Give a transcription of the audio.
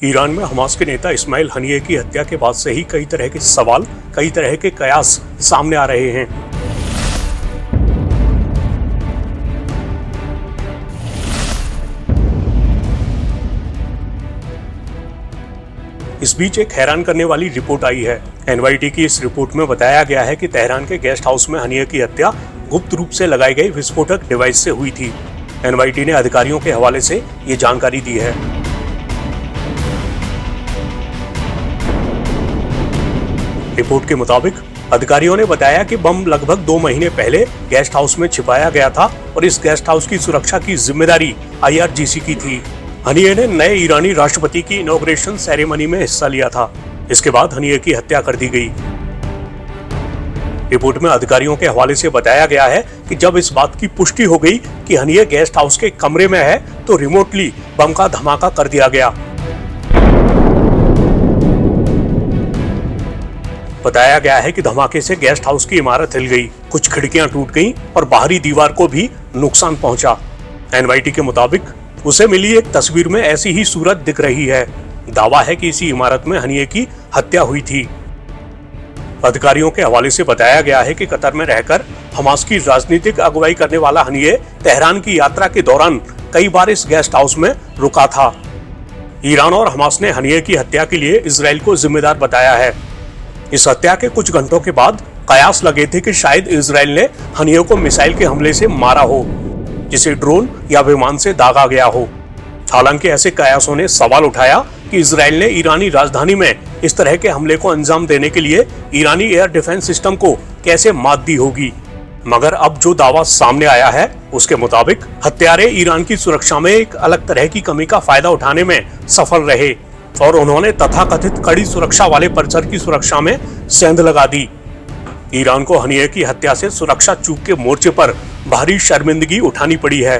Iran में Hamas के नेता इस्माइल हनिये की हत्या के बाद से ही कई तरह के सवाल, कई तरह के कयास सामने आ रहे हैं। इस बीच एक हैरान करने वाली रिपोर्ट आई है। एनवाईटी की इस रिपोर्ट में बताया गया है कि तेहरान के गेस्ट हाउस में हनिये की हत्या गुप्त रूप से लगाई गई विस्फोटक डिवाइस से हुई थी। एनवाईटी ने अधिकारियों के हवाले से ये जानकारी दी है। रिपोर्ट के मुताबिक अधिकारियों ने बताया कि बम लगभग 2 महीने पहले गेस्ट हाउस में छिपाया गया था और इस गेस्ट हाउस की सुरक्षा की जिम्मेदारी IRGC की थी। हनिये ने नए ईरानी राष्ट्रपति की इनॉग्रेशन सेरेमनी में हिस्सा लिया था। इसके बाद हनिये की हत्या कर दी गई। रिपोर्ट में अधिकारियों के हवाले से बताया गया है कि जब इस बात की पुष्टि हो गई कि हनिये गेस्ट हाउस के कमरे में है तो रिमोटली बम का धमाका कर दिया गया। बताया गया है कि धमाके से गेस्ट हाउस की इमारत हिल गई, कुछ खिड़कियां टूट गईं और बाहरी दीवार को भी नुकसान पहुंचा। एनवाईटी के मुताबिक उसे मिली एक तस्वीर में ऐसी ही सूरत दिख रही है। दावा है कि इसी इमारत में हनिये की हत्या हुई थी। अधिकारियों के हवाले से बताया गया है कि कतर में रहकर हमास की राजनीतिक अगुवाई करने वाला हनिये तेहरान की यात्रा के दौरान कई बार इस गेस्ट हाउस में रुका था। ईरान और हमास ने हनिये की हत्या के लिए इजराइल को जिम्मेदार बताया है। इस हत्या के कुछ घंटों के बाद कयास लगे थे कि शायद इजराइल ने हनिये को मिसाइल के हमले से मारा हो, जिसे ड्रोन या विमान से दागा गया हो। हालांकि ऐसे कयासों ने सवाल उठाया कि इजराइल ने ईरानी राजधानी में इस तरह के हमले को अंजाम देने के लिए ईरानी एयर डिफेंस सिस्टम को कैसे मात दी होगी। मगर अब जो दावा सामने आया है उसके मुताबिक हत्यारे ईरान की सुरक्षा में एक अलग तरह की कमी का फायदा उठाने में सफल रहे और उन्होंने तथाकथित कड़ी सुरक्षा वाले परिसर की सुरक्षा में सेंध लगा दी। ईरान को हनिये की हत्या से सुरक्षा चूक के मोर्चे पर भारी शर्मिंदगी उठानी पड़ी है।